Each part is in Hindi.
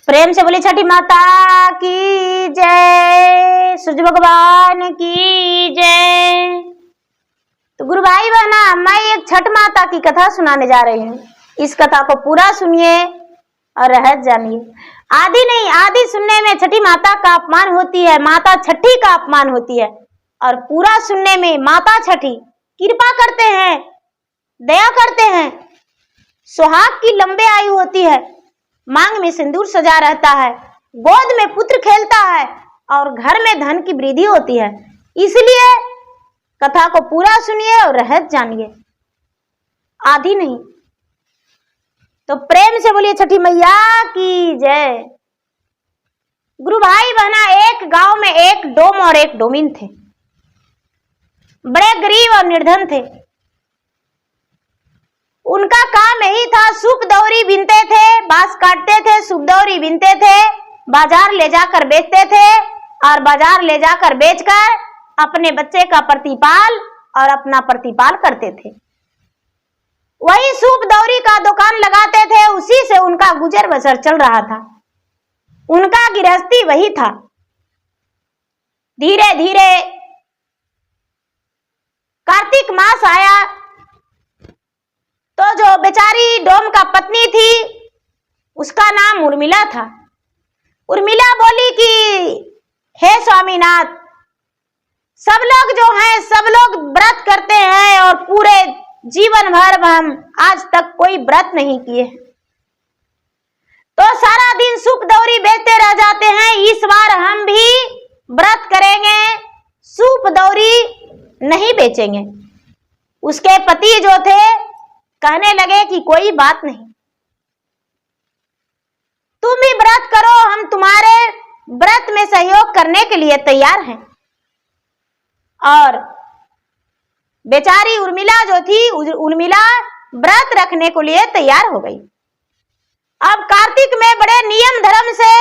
प्रेम से बोली छठी माता की जय, सूरज भगवान की जय। तो गुरु भाई बहना, मैं एक छठ माता की कथा सुनाने जा रही हूँ। इस कथा को पूरा सुनिए और रहस्य जानिए। आदि नहीं, आदि सुनने में छठी माता का अपमान होती है, माता छठी का अपमान होती है, और पूरा सुनने में माता छठी कृपा करते हैं, दया करते हैं। सुहाग की लंबे आयु होती है, मांग में सिंदूर सजा रहता है, गोद में पुत्र खेलता है और घर में धन की वृद्धि होती है। इसलिए कथा को पूरा सुनिए और रहस्य जानिए। आधी नहीं तो प्रेम से बोलिए छठी मैया की जय। गुरु भाई बहना, एक गांव में एक डोम और एक डोमिन थे। बड़े गरीब और निर्धन थे। उनका काम यही था, सूप दौरी बीनते थे, बांस काटते थे, सूप दौरी बीनते थे, बाजार ले जाकर बेचते थे और बाजार ले जाकर बेचकर अपने बच्चे का प्रतिपाल और अपना प्रतिपाल करते थे। वही सूप दौरी का दुकान लगाते थे, उसी से उनका गुजर बसर चल रहा था। उनका गृहस्थी वही था। धीरे धीरे कार्तिक मास आया तो जो बेचारी डोम का पत्नी थी, उसका नाम उर्मिला था। उर्मिला बोली कि हे स्वामीनाथ, सब लोग जो हैं सब लोग व्रत करते हैं और पूरे जीवन भर हम आज तक कोई व्रत नहीं किए, तो सारा दिन सूप दौरी बेचते रह जाते हैं। इस बार हम भी व्रत करेंगे, सूप दौरी नहीं बेचेंगे। उसके पति जो थे कहने लगे कि कोई बात नहीं, तुम भी व्रत करो, हम तुम्हारे व्रत में सहयोग करने के लिए तैयार हैं। और बेचारी उर्मिला जो थी, उर्मिला व्रत रखने को लिए तैयार हो गई। अब कार्तिक में बड़े नियम धर्म से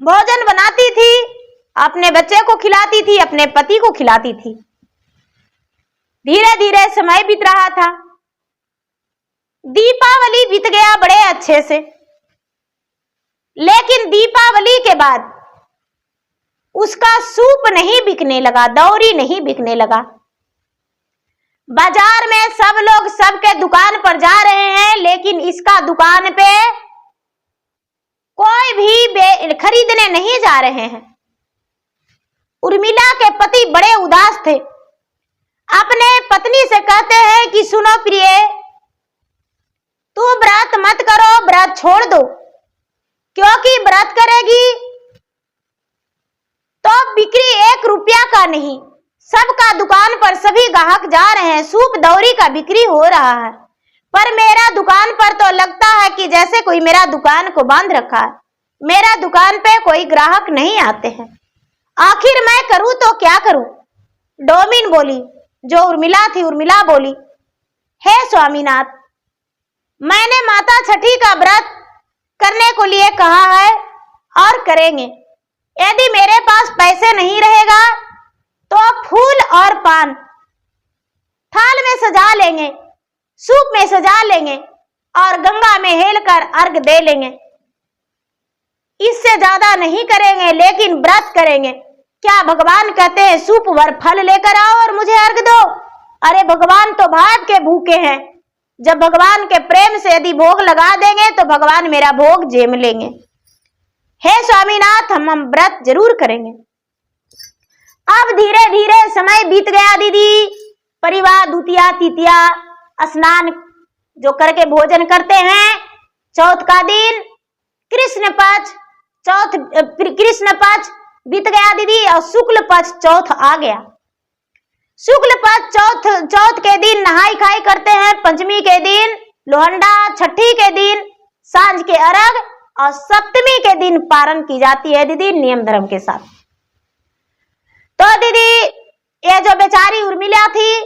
भोजन बनाती थी, अपने बच्चे को खिलाती थी, अपने पति को खिलाती थी। धीरे धीरे समय बीत रहा था। दीपावली बीत गया बड़े अच्छे से, लेकिन दीपावली के बाद उसका सूप नहीं बिकने लगा, दौरी नहीं बिकने लगा। बाजार में सब लोग सबके दुकान पर जा रहे हैं, लेकिन इसका दुकान पे कोई भी खरीदने नहीं जा रहे हैं। उर्मिला के पति बड़े उदास थे। अपने पत्नी से कहते हैं कि सुनो प्रिय, तू व्रत मत करो, व्रत छोड़ दो, क्योंकि व्रत करेगी तो बिक्री 1 रुपया का नहीं, सबका दुकान पर सभी ग्राहक जा रहे हैं, सूप दौरी का बिक्री हो रहा है, पर मेरा दुकान पर तो लगता है कि जैसे कोई मेरा दुकान को बांध रखा है, मेरा दुकान पे कोई ग्राहक नहीं आते हैं। आखिर मैं करूं तो क्या करूं? डोमिन बोली, जो उर्मिला थी, उर्मिला बोली, हे स्वामीनाथ, मैंने माता छठी का व्रत करने को लिए कहा है और करेंगे। यदि मेरे पास पैसे नहीं रहेगा तो फूल और पान थाल में सजा लेंगे, सूप में सजा लेंगे और गंगा में हेलकर अर्घ दे लेंगे। इससे ज्यादा नहीं करेंगे, लेकिन व्रत करेंगे। क्या भगवान कहते हैं सूप भर फल लेकर आओ और मुझे अर्घ दो? अरे भगवान तो भात के भूखे हैं। जब भगवान के प्रेम से यदि भोग लगा देंगे तो भगवान मेरा भोग जेम लेंगे। हे स्वामीनाथ, हम व्रत जरूर करेंगे। अब धीरे धीरे समय बीत गया दीदी। परिवार द्वितीया तृतीया स्नान जो करके भोजन करते हैं, चौथ का दिन कृष्ण पक्ष, कृष्ण पक्ष बीत गया दीदी और शुक्ल पक्ष चौथ आ गया। शुक्ल पक्ष चौथ के दिन नहाई खाई करते हैं, पंचमी के दिन लोहंडा, छठी के दिन सांझ के अर्घ और सप्तमी के दिन पारण की जाती है दीदी, नियम धर्म के साथ। तो दीदी ये जो बेचारी उर्मिला थी,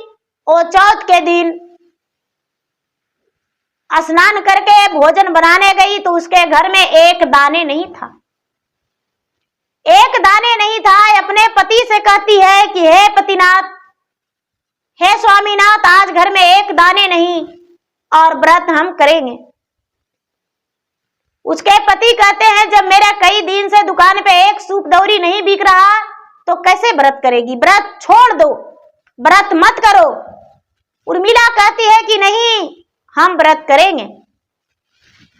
वो चौथ के दिन स्नान करके भोजन बनाने गई तो उसके घर में एक दाने नहीं था, एक दाने नहीं था। अपने पति से कहती है कि हे पतिनाथ, हे स्वामीनाथ, आज घर में एक दाने नहीं और व्रत हम करेंगे। उसके पति कहते हैं जब मेरा कई दिन से दुकान पे एक सूप दौरी नहीं बिक रहा तो कैसे व्रत करेगी, व्रत छोड़ दो, व्रत मत करो। उर्मिला कहती है कि नहीं, हम व्रत करेंगे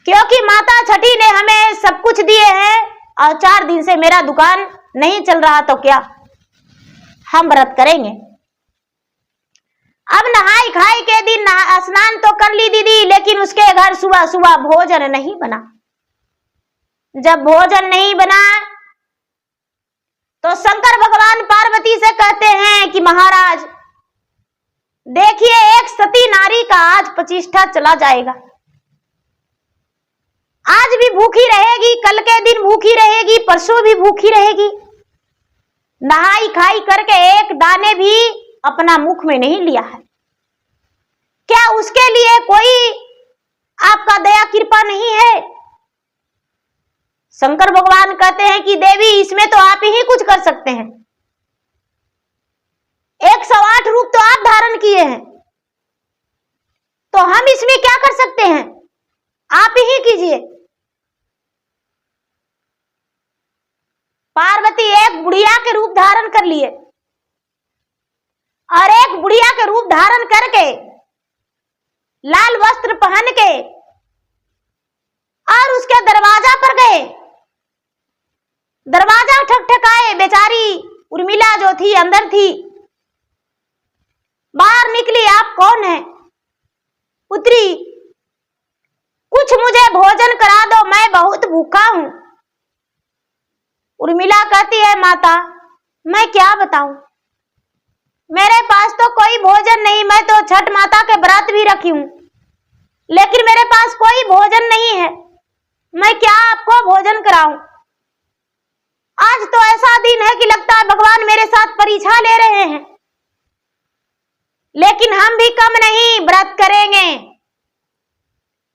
क्योंकि माता छठी ने हमें सब कुछ दिए हैं और 4 दिन से मेरा दुकान नहीं चल रहा तो क्या, हम व्रत करेंगे। अब नहाई खाई के दिन स्नान तो कर ली दीदी, लेकिन उसके घर सुबह सुबह भोजन नहीं बना। जब भोजन नहीं बना तो शंकर भगवान पार्वती से कहते हैं कि महाराज देखिए, एक सती नारी का आज प्रतिष्ठा चला जाएगा, आज भी भूखी रहेगी, कल के दिन भूखी रहेगी, परसों भी भूखी रहेगी। नहाई खाई करके एक दाने भी अपना मुख में नहीं लिया है। क्या उसके लिए कोई आपका दया कृपा नहीं है? शंकर भगवान कहते हैं कि देवी, इसमें तो आप ही कुछ कर सकते हैं। 108 रूप तो आप धारण किए हैं, तो हम इसमें क्या कर सकते हैं, आप ही कीजिए। पार्वती एक बुढ़िया के रूप धारण कर लिए और एक बुढ़िया के रूप धारण करके लाल वस्त्र पहन के और उसके दरवाजा पर गए। दरवाजा ठकठकाए, बेचारी उर्मिला जो थी अंदर थी, बाहर निकली, आप कौन है? पुत्री, कुछ मुझे भोजन करा दो, मैं बहुत भूखा हूं। उर्मिला कहती है माता, मैं क्या बताऊं, मेरे पास तो कोई भोजन नहीं, मैं तो छठ माता के व्रत भी रखी हूं, लेकिन मेरे पास कोई भोजन नहीं है, मैं क्या आपको भोजन कराऊं। आज तो ऐसा दिन है कि लगता है भगवान मेरे साथ परीक्षा ले रहे हैं, लेकिन हम भी कम नहीं, व्रत करेंगे,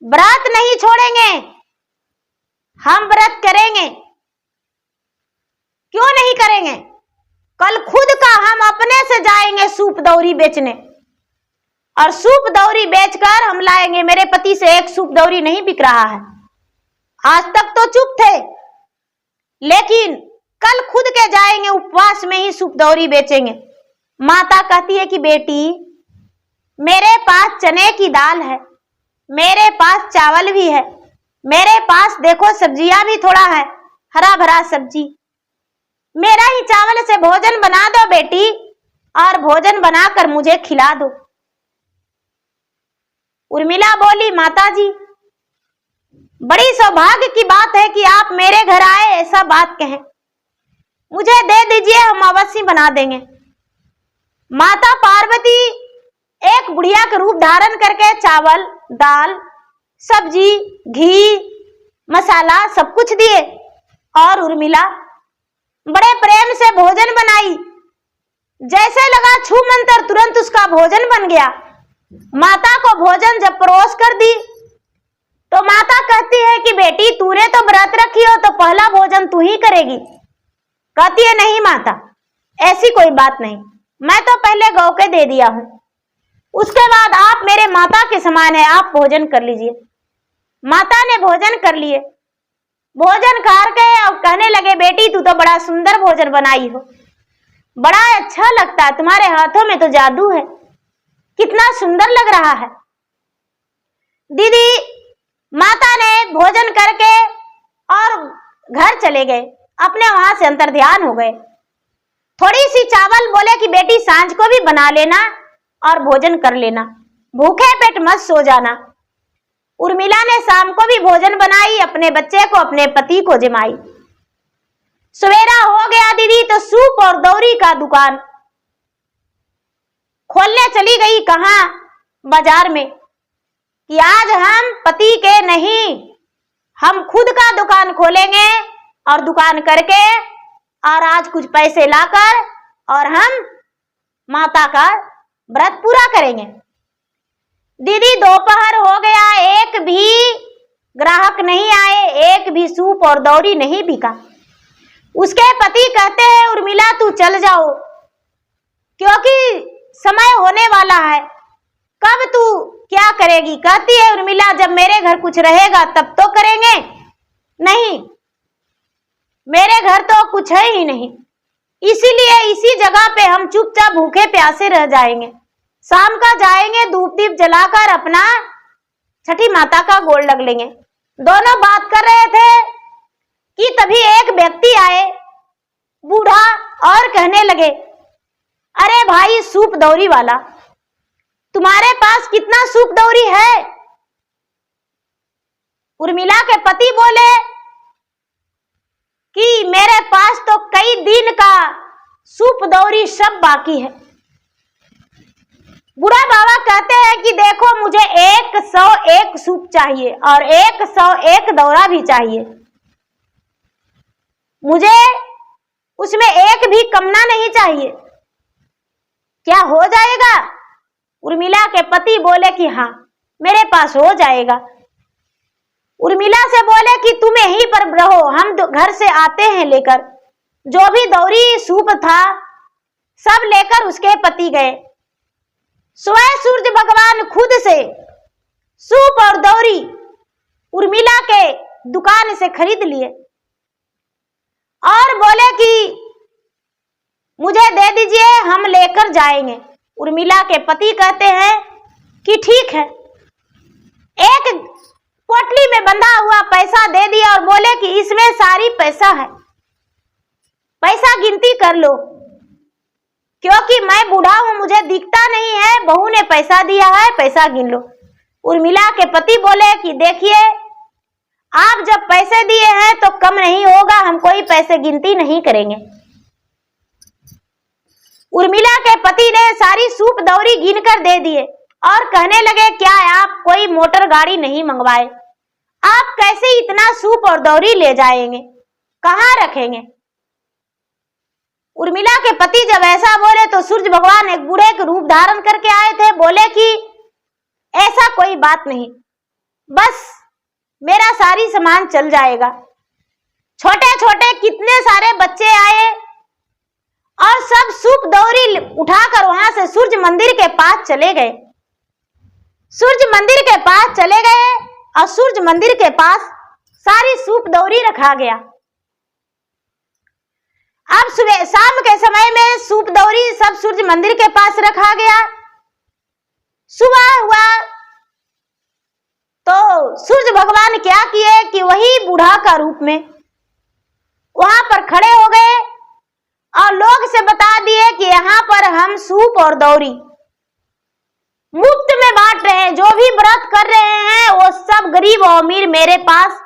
व्रत नहीं छोड़ेंगे, हम व्रत करेंगे। क्यों नहीं करेंगे? कल खुद का हम अपने से जाएंगे सूप दौरी बेचने और सूप दौरी बेचकर हम लाएंगे। मेरे पति से एक सूप दौरी नहीं बिक रहा है, आज तक तो चुप थे, लेकिन कल खुद के जाएंगे, उपवास में ही सूप दौरी बेचेंगे। माता कहती है कि बेटी, मेरे पास चने की दाल है, मेरे पास चावल भी है, मेरे पास देखो सब्जियां भी थोड़ा है, हरा भरा सब्जी, मेरा ही चावल से भोजन बना दो बेटी और भोजन बनाकर मुझे खिला दो। उर्मिला बोली, माता जी, बड़ी सौभाग्य की बात है कि आप मेरे घर आए, ऐसा बात कहें, मुझे दे दीजिए, हम अवश्य बना देंगे। माता पार्वती एक बुढ़िया के रूप धारण करके चावल, दाल, सब्जी, घी, मसाला सब कुछ दिए और उर्मिला बड़े प्रेम से भोजन बनाई। जैसे लगा छू मंतर, तुरंत उसका भोजन बन गया। माता को भोजन जब परोस कर दी तो माता कहती है कि बेटी, तूने तो व्रत रखी हो तो पहला भोजन तू ही करेगी। कहती है नहीं माता, ऐसी कोई बात नहीं, मैं तो पहले गौ के दे दिया हूं, उसके बाद आप मेरे माता के समान है, आप भोजन कर लीजिए। माता ने भोजन कर लिए, भोजन करके और कहने लगे, बेटी तू तो बड़ा सुंदर भोजन बनाई हो, बड़ा अच्छा लगता है, तुम्हारे हाथों में तो जादू है, कितना सुंदर लग रहा है। दीदी, माता ने भोजन करके और घर चले गए, अपने वहां से अंतर ध्यान हो गए। थोड़ी सी चावल बोले कि बेटी सांझ को भी बना लेना और भोजन कर लेना, भूखे पेट मत सो जाना। उर्मिला ने शाम को भी भोजन बनाई, अपने बच्चे को, अपने पति को जमाई। सवेरा हो गया दीदी तो सूप और दौरी का दुकान खोलने चली गई। कहाँ? बाजार में, कि आज हम पति के नहीं, हम खुद का दुकान खोलेंगे और दुकान करके और आज कुछ पैसे लाकर और हम माता का व्रत पूरा करेंगे। दीदी दोपहर हो गया, एक भी ग्राहक नहीं आए, एक भी सूप और दौरी नहीं बिका। उसके पति कहते हैं, उर्मिला तू चल जाओ, क्योंकि समय होने वाला है, कब तू क्या करेगी? कहती है उर्मिला, जब मेरे घर कुछ रहेगा तब तो करेंगे, नहीं, मेरे घर तो कुछ है ही नहीं, इसीलिए इसी जगह पे हम चुपचाप भूखे प्यासे रह जाएंगे। शाम का जाएंगे, धूप दीप जलाकर अपना छठी माता का गोड़ लग लेंगे। दोनों बात कर रहे थे कि तभी एक व्यक्ति आए, बूढ़ा, और कहने लगे, अरे भाई सूप दौरी वाला, तुम्हारे पास कितना सूप दौरी है? उर्मिला के पति बोले कि मेरे पास तो कई दिन का सूप दौरी सब बाकी है। बूढ़ा बाबा कहते हैं कि देखो, मुझे 101 सूप चाहिए और 101 दौरा भी चाहिए, मुझे उसमें एक भी कमना नहीं चाहिए, क्या हो जाएगा? उर्मिला के पति बोले कि हाँ, मेरे पास हो जाएगा। उर्मिला से बोले कि तुम यहीं पर रहो, हम घर से आते हैं लेकर। जो भी दौरी सूप था सब लेकर उसके पति गए। स्वयं सूर्य भगवान खुद से सूप और दौरी उर्मिला के दुकान से खरीद लिए और बोले कि मुझे दे दीजिए, हम लेकर जाएंगे। उर्मिला के पति कहते हैं कि ठीक है। एक पोटली में बंधा हुआ पैसा दे दिया और बोले कि इसमें सारी पैसा है, पैसा गिनती कर लो, क्योंकि मैं बूढ़ा हूं, मुझे दिखता नहीं है, बहू ने पैसा दिया है, पैसा गिन लो। उर्मिला के पति बोले कि देखिए, आप जब पैसे दिए हैं तो कम नहीं होगा, हम कोई पैसे गिनती नहीं करेंगे। उर्मिला के पति ने सारी सूप दौरी गिन कर दे दिए और कहने लगे, क्या आप कोई मोटर गाड़ी नहीं मंगवाए? आप कैसे इतना सूप और दौरी ले जाएंगे, कहाँ रखेंगे? उर्मिला के पति जब ऐसा बोले तो सूर्य भगवान एक बूढ़े के रूप धारण करके आए थे। बोले कि ऐसा कोई बात नहीं, बस मेरा सारी सामान चल जाएगा। छोटे छोटे कितने सारे बच्चे आए और सब सूप दौरी उठाकर वहां से सूर्य मंदिर के पास चले गए। सूर्य मंदिर के पास चले गए और सूर्य मंदिर के पास सारी सूप दौरी रखा गया। अब सुबह शाम के समय में सूप दौरी सब सूर्य मंदिर के पास रखा गया। सुबह हुआ तो सूर्य भगवान क्या किए कि वही बूढ़ा का रूप में वहां पर खड़े हो गए और लोग से बता दिए कि यहाँ पर हम सूप और दौरी मुफ्त में बांट रहे हैं। जो भी व्रत कर रहे हैं वो सब गरीब और अमीर मेरे पास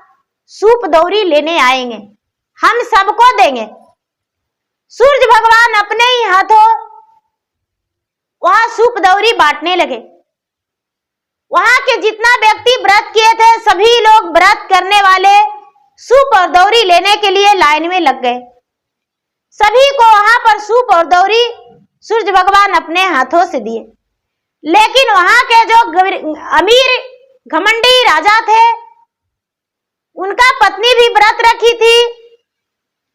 सूप दौरी लेने आएंगे, हम सबको देंगे। सूर्य भगवान अपने ही हाथों वहां सूप दौरी बांटने लगे। वहां के जितना व्यक्ति व्रत किए थे सभी लोग व्रत करने वाले सूप और दौरी लेने के लिए लाइन में लग गए। सभी को वहां पर सूप और दौरी सूर्य भगवान अपने हाथों से दिए। लेकिन वहां के जो अमीर घमंडी राजा थे, उनका पत्नी भी व्रत रखी थी,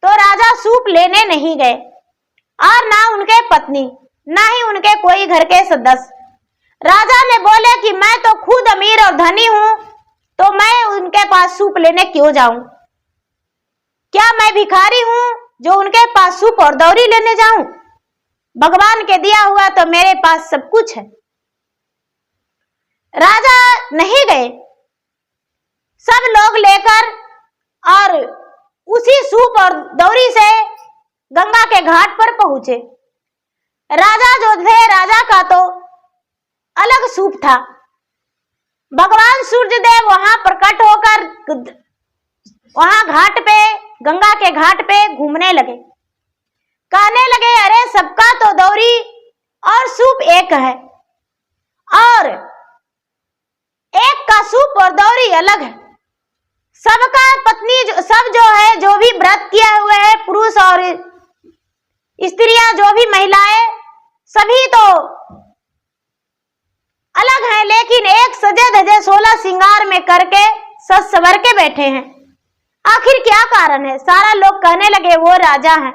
तो राजा सूप लेने नहीं गए और ना उनके पत्नी, ना ही उनके कोई घर के सदस्य। राजा ने बोले कि मैं तो खुद अमीर और धनी हूं, तो मैं उनके पास सूप लेने क्यों जाऊं? क्या मैं भिखारी हूं जो उनके पास सूप और दौरी लेने जाऊं? भगवान के दिया हुआ तो मेरे पास सब कुछ है। राजा नहीं गए, सब लोग लेकर और उसी सूप और दौरी से गंगा के घाट पर पहुंचे। राजा जो थे, राजा का तो अलग सूप था। भगवान सूर्य देव वहां प्रकट होकर वहां घाट पे, गंगा के घाट पे घूमने लगे। कहने लगे, अरे सबका तो दौरी और सूप एक है और एक का सूप और दौरी अलग है। सबका पत्नी सब जो है, जो भी व्रत किया हुए है, पुरुष और स्त्रियां, जो भी महिलाएं, सभी तो अलग हैं, लेकिन एक सजे धजे 16 श्रृंगार में करके सज सवर के बैठे हैं। आखिर क्या कारण है? सारा लोग कहने लगे वो राजा हैं,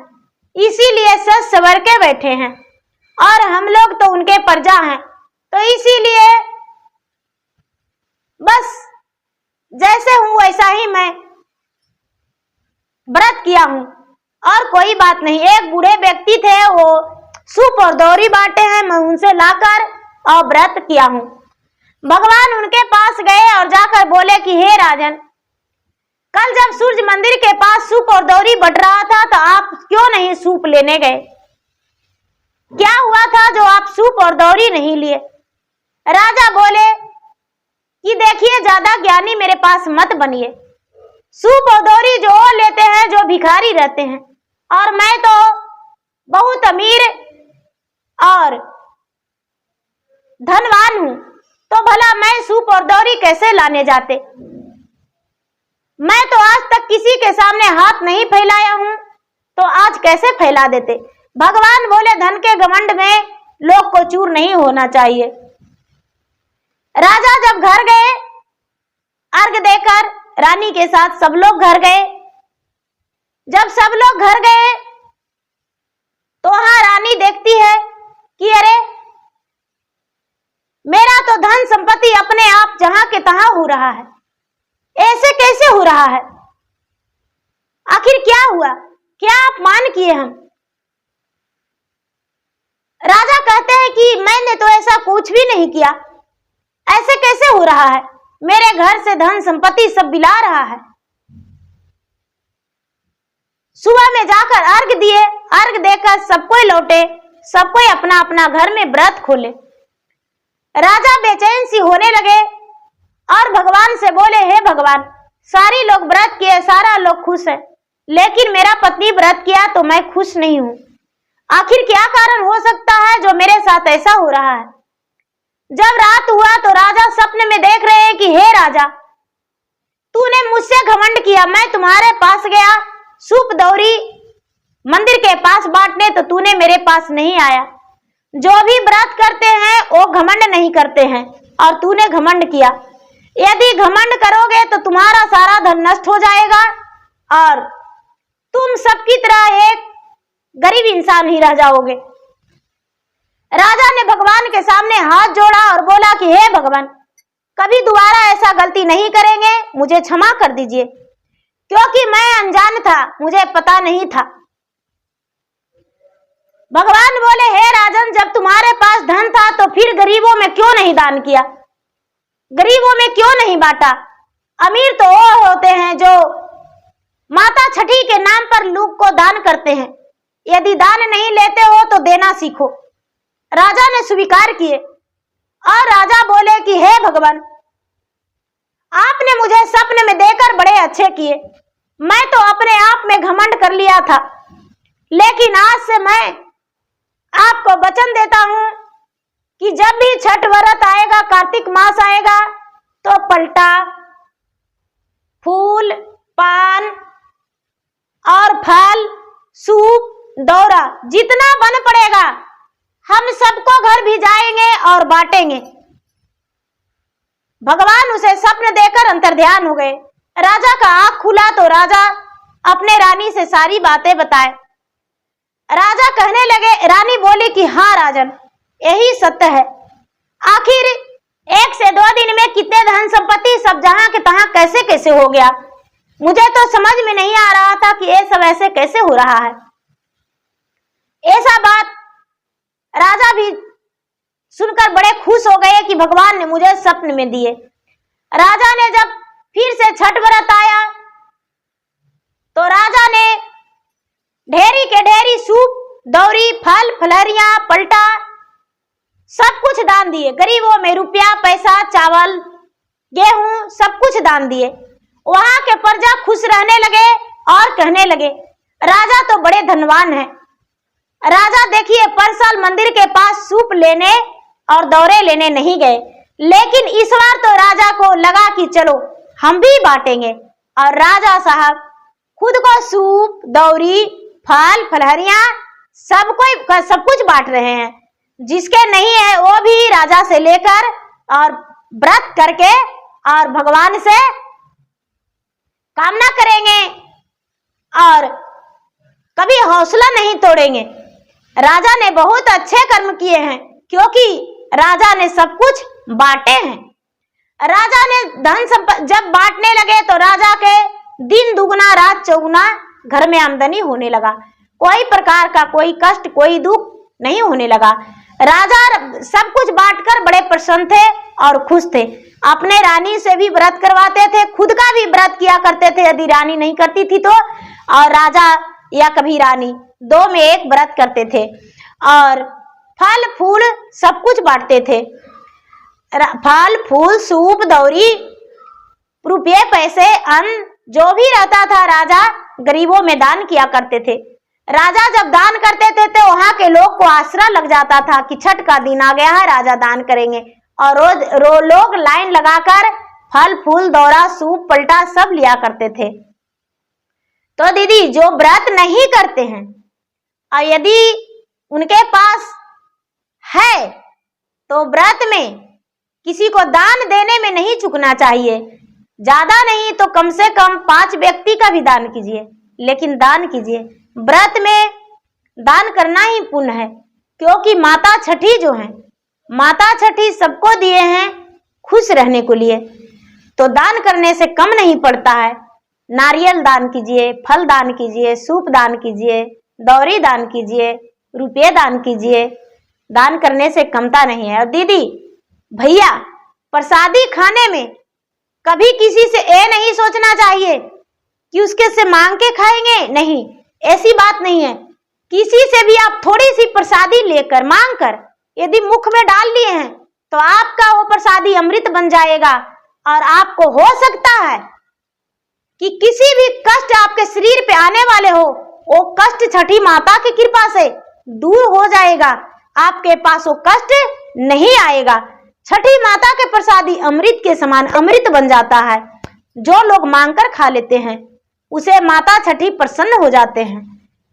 इसीलिए सज सवर के बैठे हैं और हम लोग तो उनके प्रजा हैं, तो इसीलिए बस जैसे हूं वैसा ही मैं व्रत किया हूँ। और कोई बात नहीं, एक बूढ़े व्यक्ति थे, वो सूप और दौरी बांटे हैं, मैं उनसे लाकर और व्रत किया हूँ। भगवान उनके पास गए और जाकर बोले कि हे राजन, कल जब सूर्य मंदिर के पास सूप और दौरी बट रहा था तो आप क्यों नहीं सूप लेने गए? क्या हुआ था जो आप सूप और दौरी नहीं लिए? राजा बोले कि देखिए, ज्यादा ज्ञानी मेरे पास मत बनिए। सूप और दौरी जो लेते हैं जो भिखारी रहते हैं, और मैं तो बहुत अमीर और धनवान हूं, तो भला मैं सूप और दौरी कैसे लाने जाते? मैं तो आज तक किसी के सामने हाथ नहीं फैलाया हूं, तो आज कैसे फैला देते? भगवान बोले धन के घमंड में लोग को चूर नहीं होना चाहिए। राजा जब घर गए, अर्घ देकर रानी के साथ सब लोग घर गए। जब सब लोग घर गए तो वहां रानी देखती है कि अरे, मेरा तो धन संपत्ति अपने आप जहां के तहां हो रहा है, ऐसे कैसे हो रहा है? आखिर क्या हुआ? क्या अपमान किए हम? राजा कहते हैं कि मैंने तो ऐसा कुछ भी नहीं किया, ऐसे कैसे हो रहा है? मेरे घर से धन संपत्ति सब बिला रहा है। सुबह में जाकर अर्घ दिए, अर्घ देकर सब कोई लौटे, सब कोई अपना अपना घर में व्रत खोले। राजा बेचैन सी होने लगे और भगवान से बोले, हे भगवान, सारी लोग व्रत किए, सारा लोग खुश है, लेकिन मेरा पति व्रत किया तो मैं खुश नहीं हूं। आखिर क्या कारण हो सकता है जो मेरे साथ ऐसा हो रहा है? जब रात हुआ तो राजा सपने में देख रहे हैं कि हे राजा, तूने मुझसे घमंड किया, मैं तुम्हारे पास गया सूप दौरी मंदिर के पास बांटने, तो तूने मेरे पास नहीं आया। जो भी व्रत करते हैं वो घमंड नहीं करते हैं, और तूने घमंड किया। यदि घमंड करोगे तो तुम्हारा सारा धन नष्ट हो जाएगा और तुम सबकी तरह एक गरीब इंसान ही रह जाओगे। राजा ने भगवान के सामने हाथ जोड़ा और बोला कि हे भगवान, कभी दोबारा ऐसा गलती नहीं करेंगे, मुझे क्षमा कर दीजिए, क्योंकि मैं अनजान था, मुझे पता नहीं था। भगवान बोले, हे राजन, जब तुम्हारे पास धन था तो फिर गरीबों में क्यों नहीं दान किया? गरीबों में क्यों नहीं बांटा? अमीर तो वो होते हैं जो माता छठी के नाम पर लोग को दान करते हैं। यदि दान नहीं लेते हो तो देना सीखो। राजा ने स्वीकार किए और राजा बोले कि हे भगवान, आपने मुझे सपने में देकर बड़े अच्छे किए। मैं तो अपने आप में घमंड कर लिया था, लेकिन आज से मैं आपको वचन देता हूं कि जब भी छठ व्रत आएगा, कार्तिक मास आएगा, तो पलटा, फूल, पान और फल, सूप, दौरा जितना बन पड़ेगा हम सबको घर भी जाएंगे और बांटेंगे। भगवान उसे स्वप्न देकर अंतर्ध्यान हो गए। राजा का आंख खुला तो राजा अपने रानी से सारी बातें बताए। राजा कहने लगे, रानी बोली कि हाँ राजन, यही सत्य है। आखिर 1 से 2 दिन में कितने धन संपत्ति सब जहां के तहां कैसे कैसे हो गया? मुझे तो समझ में नहीं आ रहा था कि ये सब ऐसे कैसे हो रहा है। ऐसा बात राजा भी सुनकर बड़े खुश हो गए कि भगवान ने मुझे स्वप्न में दिए। राजा ने जब फिर से छठ व्रत आया तो राजा ने ढेरी के ढेरी सूप, दौरी, फल, फलहरियां, पलटा सब कुछ दान दिए। गरीबों में रुपया, पैसा, चावल, गेहूं सब कुछ दान दिए। वहां के प्रजा खुश रहने लगे और कहने लगे, राजा तो बड़े धनवान हैं। राजा देखिए, पर साल मंदिर के पास सूप लेने और दौरे लेने नहीं गए, लेकिन इस बार तो राजा को लगा कि चलो हम भी बांटेंगे। और राजा साहब खुद को सूप, दौरी, फल, फलहरियां सब कुछ बांट रहे हैं। जिसके नहीं है वो भी राजा से लेकर और व्रत करके और भगवान से कामना करेंगे और कभी हौसला नहीं तोड़ेंगे। राजा ने बहुत अच्छे कर्म किए हैं, क्योंकि राजा ने सब कुछ बांटे हैं। राजा ने धन संपत्ति जब बांटने लगे तो राजा के दिन दुगना रात चौगुना घर में आमदनी होने लगा। कोई प्रकार का कोई कष्ट कोई दुख नहीं होने लगा। राजा सब कुछ बांटकर बड़े प्रसन्न थे और खुश थे। अपने रानी से भी व्रत करवाते थे, खुद का भी व्रत किया करते थे यदि रानी नहीं करती थी तो, और राजा या कभी रानी दो में एक व्रत करते थे। और फल फूल सब कुछ बांटते थे। फल फूल सूप दौरी रुपये पैसे अन्न जो भी रहता था राजा गरीबों में दान किया करते थे। राजा जब दान करते थे तो वहां के लोग को आसरा लग जाता था कि छठ का दिन आ गया है, राजा दान करेंगे, और रोज लोग लाइन लगाकर फल फूल दौरा सूप पलटा सब लिया करते थे। तो दीदी जो व्रत नहीं करते हैं और यदि उनके पास है तो व्रत में किसी को दान देने में नहीं चूकना चाहिए। ज्यादा नहीं तो कम से कम 5 व्यक्ति का भी दान कीजिए, लेकिन दान कीजिए। व्रत में दान करना ही पुण्य है, क्योंकि माता छठी जो है, माता छठी सबको दिए हैं खुश रहने को लिए, तो दान करने से कम नहीं पड़ता है। नारियल दान कीजिए, फल दान कीजिए, सूप दान कीजिए, दौरी दान कीजिए, रुपये दान कीजिए, दान करने से कमता नहीं है। और दीदी भैया प्रसादी खाने में कभी किसी से ये नहीं सोचना चाहिए कि उसके से मांग के खाएंगे, नहीं, ऐसी बात नहीं है। किसी से भी आप थोड़ी सी प्रसादी लेकर मांग कर यदि मुख में डाल लिए हैं तो आपका वो प्रसादी अमृत बन जाएगा, और आपको हो सकता है कि किसी भी कष्ट आपके शरीर पे आने वाले हो, वो कष्ट छठी माता की कृपा से दूर हो जाएगा, आपके पास वो कष्ट नहीं आएगा। छठी माता के प्रसादी अमृत के समान अमृत बन जाता है। जो लोग मांगकर खा लेते हैं उसे माता छठी प्रसन्न हो जाते हैं,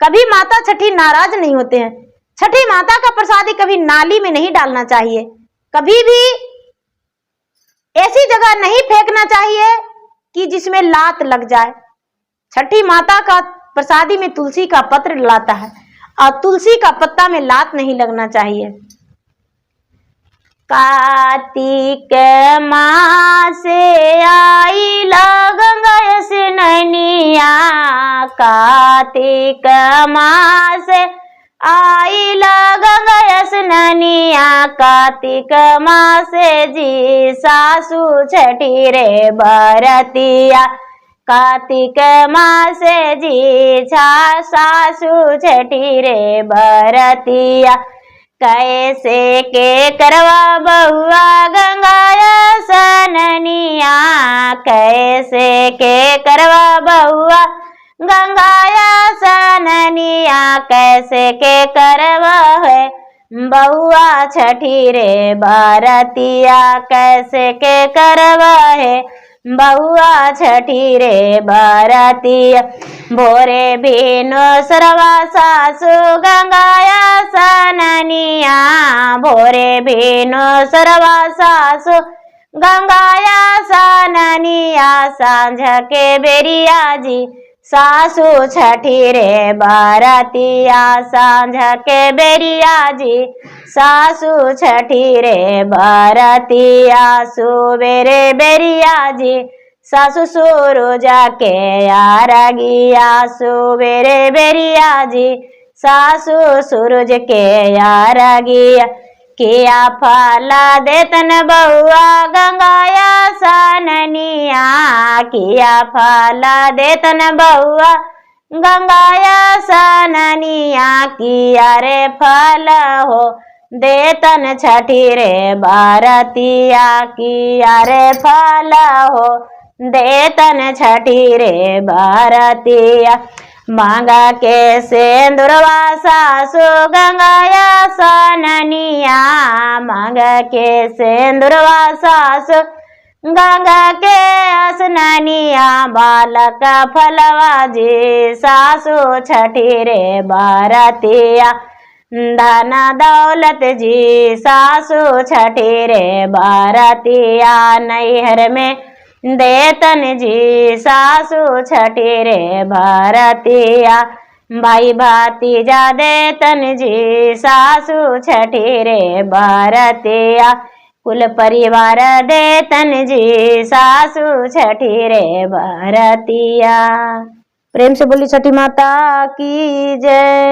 कभी माता छठी नाराज नहीं होते हैं। छठी माता का प्रसादी कभी नाली में नहीं डालना चाहिए, कभी भी ऐसी जगह नहीं फेंकना चाहिए कि जिसमें लात लग जाए। छठी माता का प्रसादी में तुलसी का पत्र डलाता है और तुलसी का पत्ता में लात नहीं लगना चाहिए। कार्तिक मास आई गंगा स्नानिया, कार्तिक मास आई गंगा स्नानिया, कार्तिक मास जी सासू छठी रे बरतिया, कार्तिक मास जी सासू छठी रे बरतिया, कैसे के करवा बहुआ गंगा स्नानिया, कैसे के करवा बहुआ गंगा स्नानिया, कैसे के करवा है बहुआ छठी रे बरतिया, कैसे के करवा है बहुआ छठी रे बरतिया, भोरे बिनु सरवा सासु गंगा स्नानिया, भोरे बिनु सरवा सासु गंगा स्नानिया, सांझ के बेरिया जी सासु छठी रे बरतिया, सांझ के बेरिया जी सासु छठी रे बरतिया, सुबेरे बेरिया जी सासु सूरज के आरगिया, सुबेरे बेरिया जी सासु सूरज के आरगिया, किया फला देतन बहुआ गंगा स्नानिया, किया फला देतन बहुआ गंगा स्नानिया, किया रे फल हो देतन छठी रे बरतिया, किया रे फल हो देतन छठी रे बरतिया, मांगा के सेंदुरवा सासु गंगा स्नानिया, मांगा के सेंदुरवा सासु गंगा के स्नानिया, बालक फलवा जी सासु छठी रे बरतिया, धन दौलत जी सासु छठी रे बरतिया, नैहर में देतन जी सासु छठी रे बरतिया, भाई भातीजा देतन जी सासु छठी रे बरतिया, कुल परिवार देतन जी सासु छठी रे बरतिया। प्रेम से बोली छठी माता की जय।